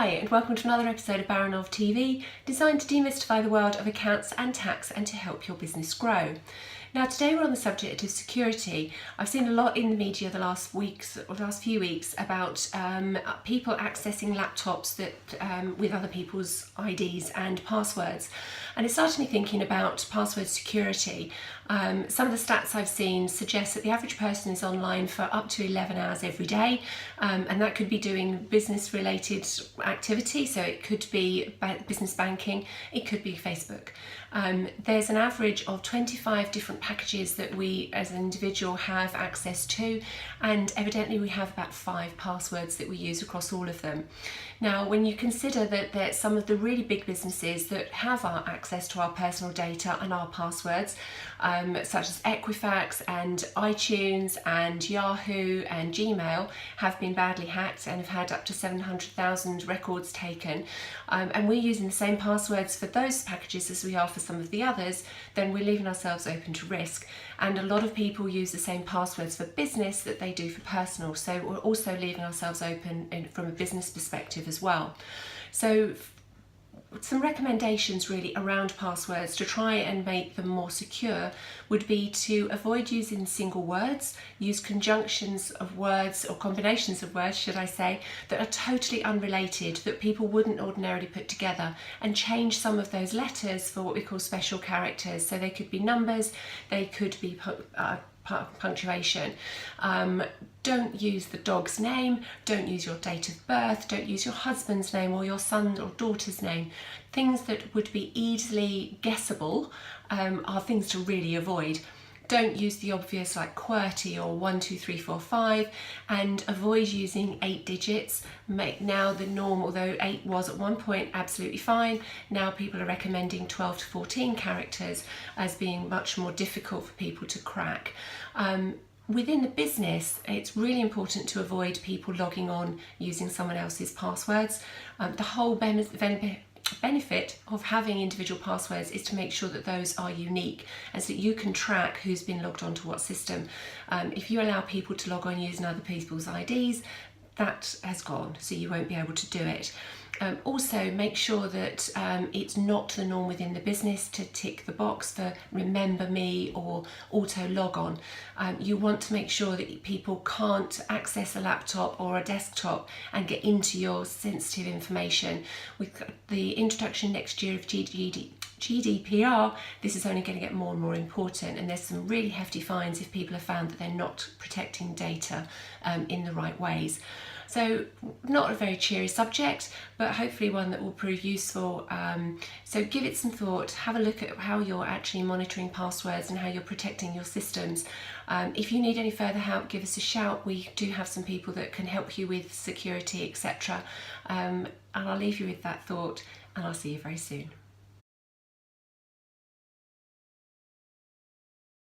Hi, and welcome to another episode of Baranov TV, designed to demystify the world of accounts and tax and to help your business grow. Now today we're on the subject of security. I've seen a lot in the media the last few weeks about people accessing laptops that with other people's IDs and passwords, and it started me thinking about password security. Some of the stats I've seen suggest that the average person is online for up to 11 hours every day, and that could be doing business related activity, so it could be business banking, it could be Facebook. There's an average of 25 different packages that we as an individual have access to, and evidently we have about 5 passwords that we use across all of them. Now when you consider that some of the really big businesses that have our access to our personal data and our passwords, such as Equifax and iTunes and Yahoo and Gmail, have been badly hacked and have had up to 700,000 records taken, and we're using the same passwords for those packages as we are for some of the others, then we're leaving ourselves open to risk. And a lot of people use the same passwords for business that they do for personal, so we're also leaving ourselves open from a business perspective as well. So some recommendations really around passwords to try and make them more secure would be to avoid using single words, use conjunctions of words or combinations of words, should I say, that are totally unrelated, that people wouldn't ordinarily put together, and change some of those letters for what we call special characters. So they could be numbers, they could be punctuation. Don't use the dog's name, don't use your date of birth, don't use your husband's name or your son or daughter's name. Things that would be easily guessable are things to really avoid. Don't use the obvious like QWERTY or 1, 2, 3, 4, 5, and avoid using 8 digits. Make now the norm, although 8 was at one point absolutely fine, now people are recommending 12 to 14 characters as being much more difficult for people to crack. Within the business, it's really important to avoid people logging on using someone else's passwords. The whole benefit of having individual passwords is to make sure that those are unique and so that you can track who's been logged onto what system. If you allow people to log on using other people's IDs, that has gone, so you won't be able to do it. Also make sure that it's not the norm within the business to tick the box for remember me or auto log on. You want to make sure that people can't access a laptop or a desktop and get into your sensitive information. With the introduction next year of GDPR, this is only going to get more and more important, and there's some really hefty fines if people have found that they're not protecting data in the right ways. So not a very cheery subject, but hopefully one that will prove useful. So give it some thought, have a look at how you're actually monitoring passwords and how you're protecting your systems. If you need any further help, give us a shout. We do have some people that can help you with security, etc. And I'll leave you with that thought, and I'll see you very soon.